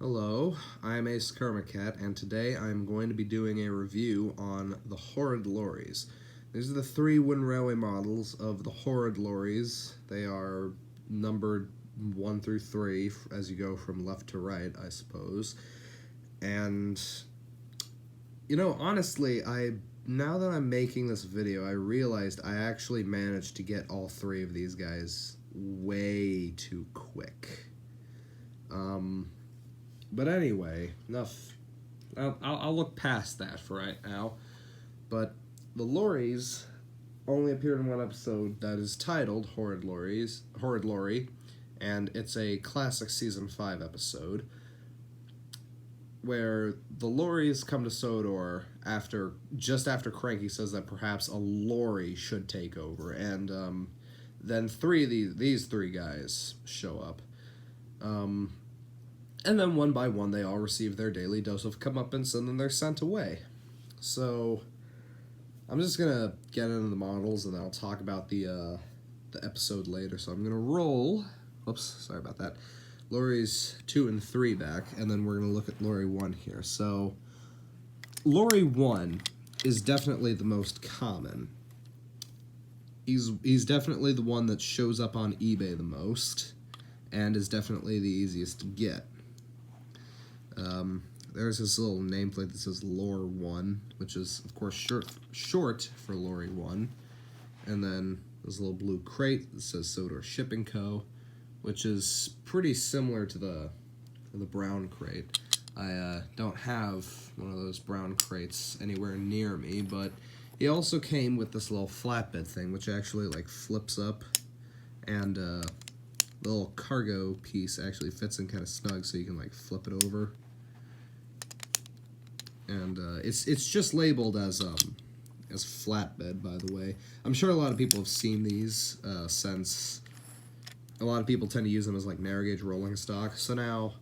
Hello, I'm Ace Kermacat, and today I'm going to be doing a review on the Horrid Lorries. These are the three Wind Railway models of the Horrid Lorries. They are numbered 1 through 3 as you go from left to right, I suppose. And, honestly, now that I'm making this video, I realized I actually managed to get all three of these guys way too quick. But anyway, enough. I'll look past that for right now. But the Lorries only appeared in one episode that is titled Horrid Lorry, and it's a classic season 5 episode where the Lorries come to Sodor just after Cranky says that perhaps a lorry should take over, and then these three guys show up. And then one by one, they all receive their daily dose of comeuppance, and then they're sent away. So, I'm just gonna get into the models, and then I'll talk about the episode later. So I'm gonna roll. Oops, sorry about that. Lorries 2 and 3 back, and then we're gonna look at Lorry 1 here. So, Lorry 1 is definitely the most common. He's definitely the one that shows up on eBay the most, and is definitely the easiest to get. There's this little nameplate that says Lorry One, which is, of course, short for Lorry One. And then this little blue crate that says Sodor Shipping Co., which is pretty similar to the brown crate. I don't have one of those brown crates anywhere near me, but he also came with this little flatbed thing, which actually, flips up, and the little cargo piece actually fits in kind of snug, so you can, flip it over. And it's just labeled as flatbed, by the way. I'm sure a lot of people have seen these since a lot of people tend to use them as narrow gauge rolling stock. So now,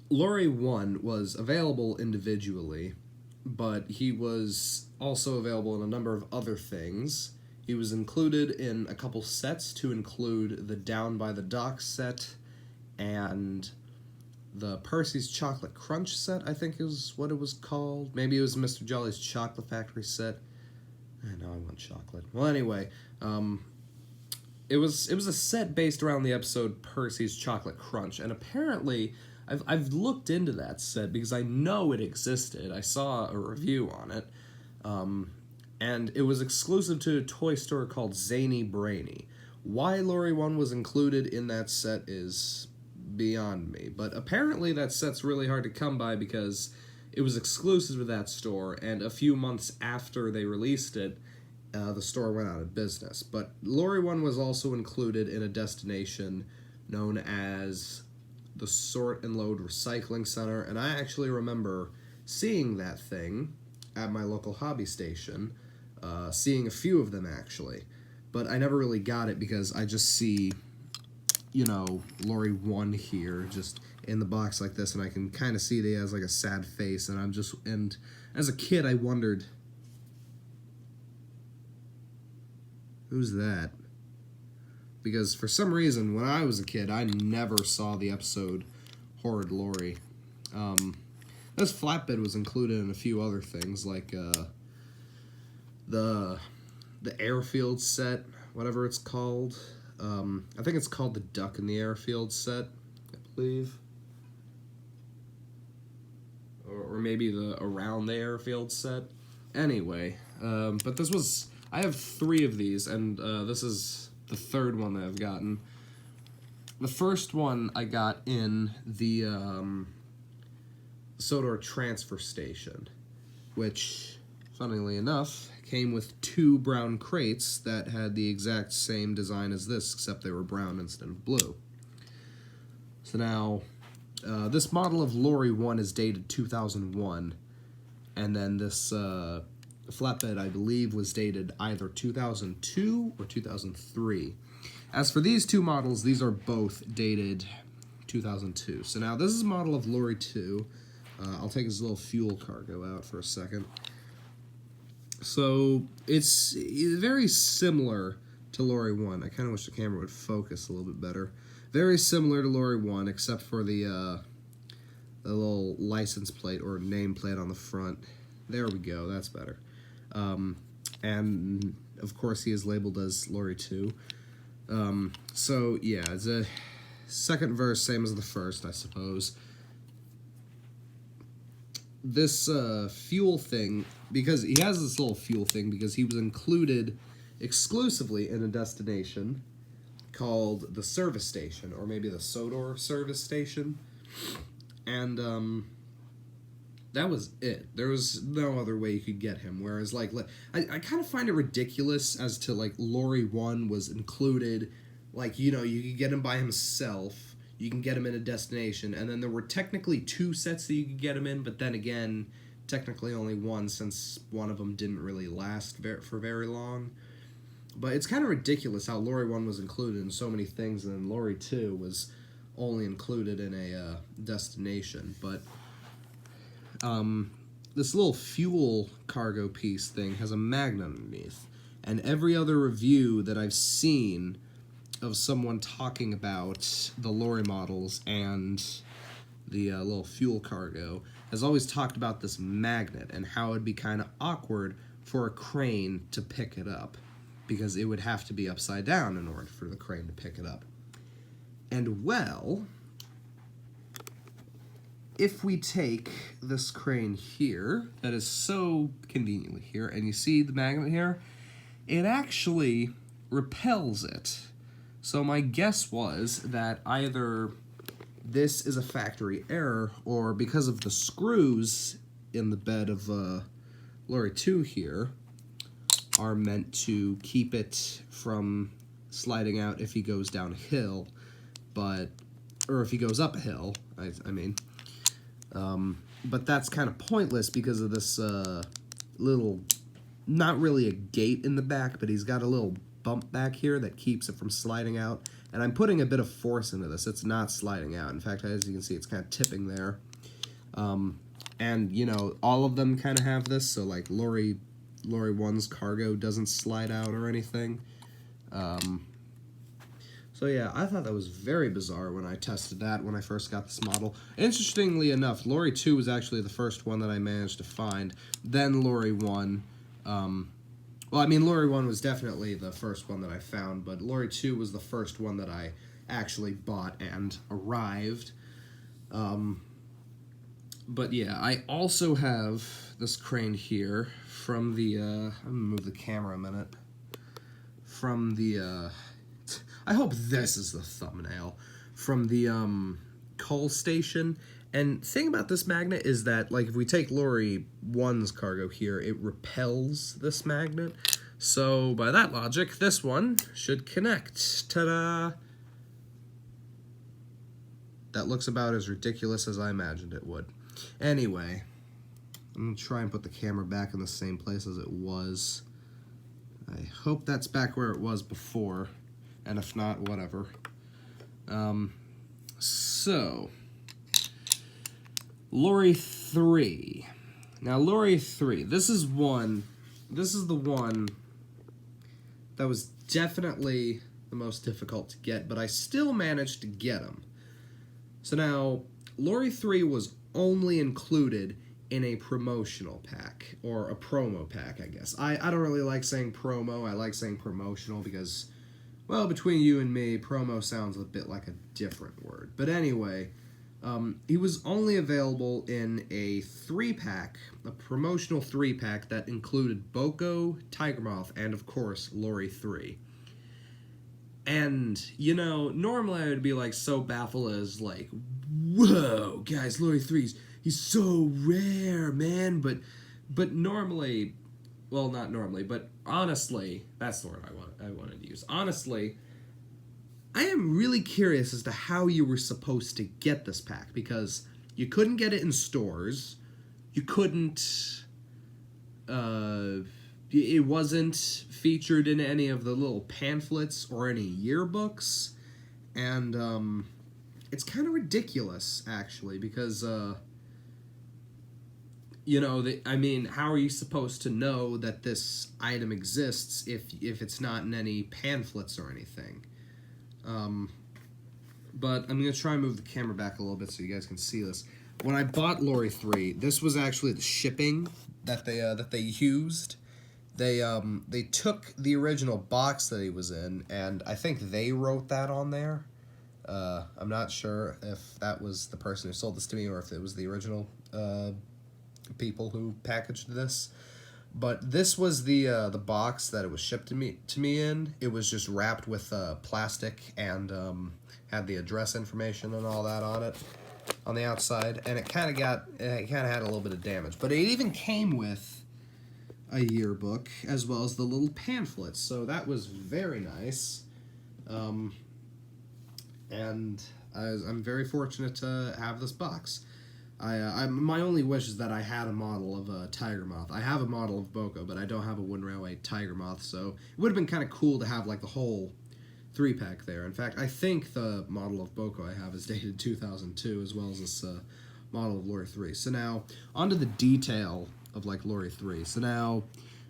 Lorry 1 was available individually, but he was also available in a number of other things. He was included in a couple sets, to include the Down by the Dock set and the Percy's Chocolate Crunch set, I think is what it was called. Maybe it was Mr. Jolly's Chocolate Factory set. I know I want chocolate. Well, anyway, it was a set based around the episode Percy's Chocolate Crunch, and apparently I've looked into that set because I know it existed. I saw a review on it, and it was exclusive to a toy store called Zany Brainy. Why Lorry 1 was included in that set is beyond me, but apparently that set's really hard to come by because it was exclusive to that store, and a few months after they released it, the store went out of business. But Lorry 1 was also included in a destination known as the Sort and Load Recycling Center, and I actually remember seeing that thing at my local hobby station, seeing a few of them actually, but I never really got it because I just see Lorry 1 here, just in the box like this, and I can kind of see that he has a sad face, and as a kid I wondered, who's that? Because for some reason, when I was a kid, I never saw the episode Horrid Lorry. This flatbed was included in a few other things, like the airfield set, whatever it's called. I think it's called the Duck in the Airfield set, I believe. Or maybe the Around the Airfield set. Anyway, but I have 3 of these, and this is the third one that I've gotten. The first one I got in the Sodor transfer station, which, funnily enough, came with 2 brown crates that had the exact same design as this, except they were brown instead of blue. So now, this model of Lorry 1 is dated 2001, and then this flatbed, I believe, was dated either 2002 or 2003. As for these 2 models, these are both dated 2002. So now, this is a model of Lorry 2. I'll take his little fuel cargo out for a second. So, it's very similar to Lorry 1. I kind of wish the camera would focus a little bit better. very similar to Lorry One, except for the little license plate or name plate on the front. There we go, that's better. And of course he is labeled as Lorry Two. So yeah, it's a second verse, same as the first, I suppose. This fuel thing, because he has this little fuel thing because he was included exclusively in a destination called the service station, or maybe the Sodor service station. And that was it. There was no other way you could get him. Whereas, like, I kind of find it ridiculous as to, like, Lorry One was included. Like, you know, you could get him by himself. You can get him in a destination. And then there were technically 2 sets that you could get him in. But then again, technically only one, since one of them didn't really last for very long. But it's kind of ridiculous how Lorry One was included in so many things. And then Lorry Two was only included in a destination. But this little fuel cargo piece thing has a magnet underneath, and every other review that I've seen of someone talking about the lorry models and the little fuel cargo has always talked about this magnet and how it'd be kind of awkward for a crane to pick it up, because it would have to be upside down in order for the crane to pick it up. And well, if we take this crane here, that is so conveniently here, and you see the magnet here, it actually repels it. So my guess was that either this is a factory error, or because of the screws in the bed of Lorry Two here are meant to keep it from sliding out if he goes down a hill, or if he goes up a hill, I mean. But that's kind of pointless because of this little, not really a gate in the back, but he's got a little bump back here that keeps it from sliding out. And I'm putting a bit of force into this. It's not sliding out. In fact, as you can see, it's kind of tipping there. And, you know, all of them kind of have this, so like Lorry One's cargo doesn't slide out or anything. So yeah, I thought that was very bizarre when I tested that when I first got this model. Interestingly enough, Lorry Two was actually the first one that I managed to find, then Lorry One. Well, I mean, Lorry One was definitely the first one that I found, but Lorry Two was the first one that I actually bought and arrived. But yeah, I also have this crane here from the, I'm gonna move the camera a minute, from the, I hope this is the thumbnail, from the coal station. And the thing about this magnet is that, like, if we take Lorry One's cargo here, it repels this magnet. So by that logic, this one should connect. Ta-da! That looks about as ridiculous as I imagined it would. Anyway, I'm gonna try and put the camera back in the same place as it was. I hope that's back where it was before. And if not, whatever. So, Lorry 3. Now, Lorry 3, this is the one that was definitely the most difficult to get, but I still managed to get them. So now, Lorry 3 was only included in a promotional pack, or a promo pack, I guess. I don't really like saying promo, I like saying promotional because, well, between you and me, promo sounds a bit like a different word. But anyway, he was only available in a 3-pack, a promotional 3-pack that included Boko, Tiger Moth, and of course, Lorry 3. And, you know, normally I would be like so baffled as like, whoa, guys, Lorry 3's, he's so rare, man. But normally, well, not normally, but honestly, that's the word I wanted to use. Honestly, I am really curious as to how you were supposed to get this pack, because you couldn't get it in stores. You couldn't, it wasn't featured in any of the little pamphlets or any yearbooks, and, it's kind of ridiculous, actually, because, you know, I mean, how are you supposed to know that this item exists if it's not in any pamphlets or anything? but I'm going to try and move the camera back a little bit so you guys can see this. When I bought Lorry 3, this was actually the shipping that they used. They took the original box that he was in, and I think they wrote that on there. I'm not sure if that was the person who sold this to me or if it was the original people who packaged this. But this was the box that it was shipped to me in. It was just wrapped with plastic and had the address information and all that on it on the outside, and it kind of had a little bit of damage. But it even came with a yearbook as well as the little pamphlets, so that was very nice. And I'm very fortunate to have this box. My only wish is that I had a model of Tiger Moth. I have a model of Boko, but I don't have a Wooden Railway Tiger Moth, so it would have been kind of cool to have like the whole 3-pack there. In fact, I think the model of Boko I have is dated 2002, as well as this model of Lorry 3. So now, onto the detail of like Lorry 3. So now,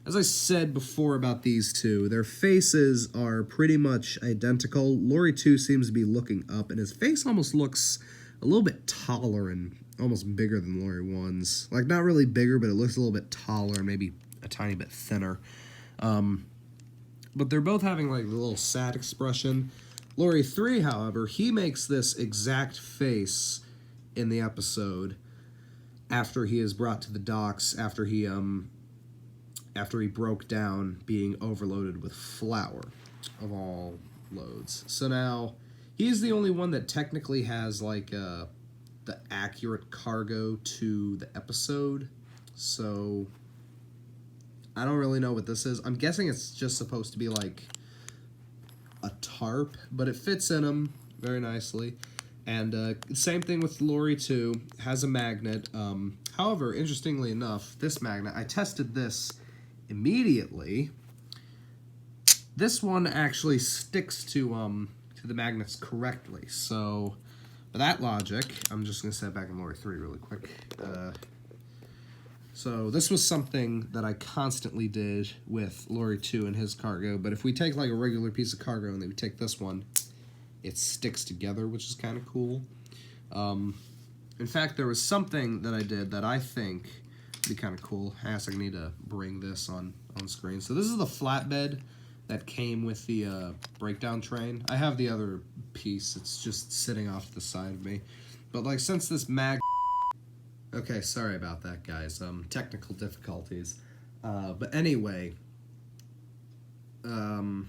as I said before about these two, their faces are pretty much identical. Lorry 2 seems to be looking up, and his face almost looks a little bit taller and almost bigger than Lorry 1's. Like, not really bigger, but it looks a little bit taller and maybe a tiny bit thinner. But they're both having, like, a little sad expression. Lorry 3, however, he makes this exact face in the episode after he is brought to the docks, after he broke down being overloaded with flour, of all loads. So now, he's the only one that technically has, like, the accurate cargo to the episode, so I don't really know what this is. I'm guessing it's just supposed to be like a tarp, but it fits in them very nicely. And same thing with Lorry 2, has a magnet. However, interestingly enough, this magnet, I tested this immediately. This one actually sticks to the magnets correctly, so with that logic, I'm just going to set back in Lorry 3 really quick. So this was something that I constantly did with Lorry 2 and his cargo, but if we take like a regular piece of cargo and then we take this one, it sticks together, which is kind of cool. In fact, there was something that I did that I think would be kind of cool. I guess I need to bring this on screen. So this is the flatbed that came with the breakdown train. I have the other piece. It's just sitting off to the side of me. But like, since this okay, sorry about that, guys. Technical difficulties. But anyway, it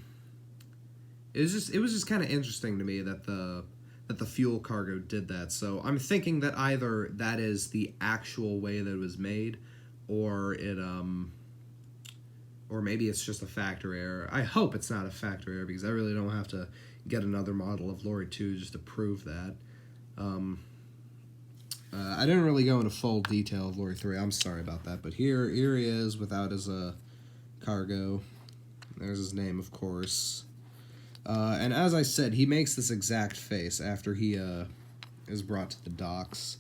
was just kind of interesting to me that the fuel cargo did that. So I'm thinking that either that is the actual way that it was made, or or maybe it's just a factory error. I hope it's not a factory error, because I really don't have to get another model of Lorry 2 just to prove that. I didn't really go into full detail of Lorry 3. I'm sorry about that. But here he is without his cargo. There's his name, of course. And as I said, he makes this exact face after he is brought to the docks.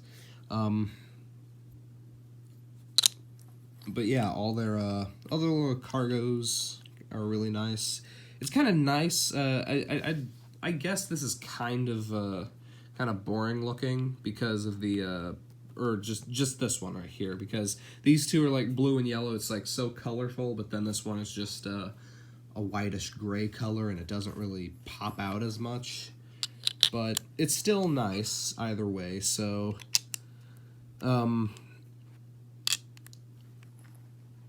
But yeah, all their other little cargoes are really nice. It's kind of nice. I guess this is kind of boring looking because of the or just this one right here, because these two are like blue and yellow. It's like so colorful, but then this one is just a whitish gray color, and it doesn't really pop out as much. But it's still nice either way. So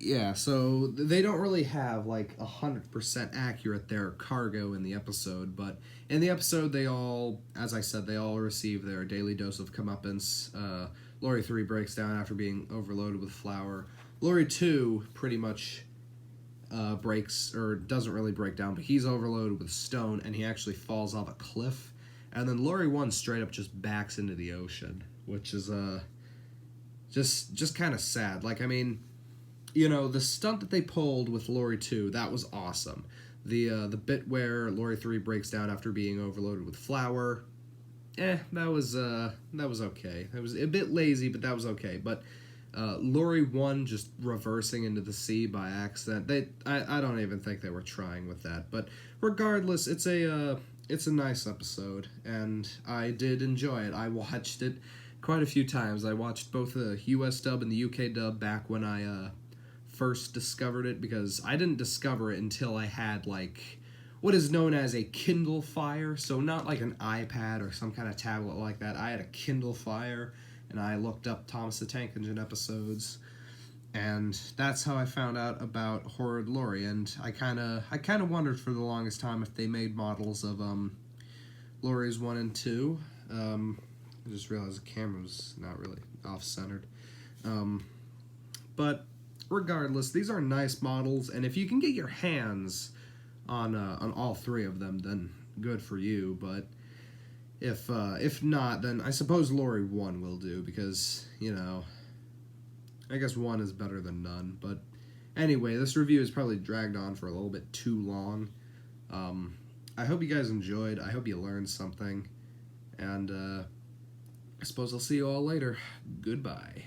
yeah, so they don't really have like 100% accurate their cargo in the episode, but in the episode they all, as I said, they all receive their daily dose of comeuppance. Lorry 3 breaks down after being overloaded with flour. Lorry 2 pretty much breaks, or doesn't really break down, but he's overloaded with stone, and he actually falls off a cliff. And then Lorry 1 straight up just backs into the ocean, which is just kind of sad. Like, I mean, you know, the stunt that they pulled with Lorry 2, that was awesome. The bit where Lorry 3 breaks down after being overloaded with flour, that was okay. It was a bit lazy, but that was okay. But Lorry 1 just reversing into the sea by accident, I don't even think they were trying with that. But regardless, it's it's a nice episode, and I did enjoy it. I watched it quite a few times. I watched both the US dub and the UK dub back when I first discovered it, because I didn't discover it until I had, like, what is known as a Kindle Fire. So not like an iPad or some kind of tablet like that. I had a Kindle Fire, and I looked up Thomas the Tank Engine episodes, and that's how I found out about Horrid Lorry. And I kind of wondered for the longest time if they made models of Lorries 1 and 2. I just realized the camera was not really off-centered. But regardless, these are nice models, and if you can get your hands on all three of them, then good for you. But if not, then I suppose Lorry 1 will do, because, you know, I guess 1 is better than none. But anyway, this review is probably dragged on for a little bit too long. I hope you guys enjoyed. I hope you learned something. And I suppose I'll see you all later. Goodbye.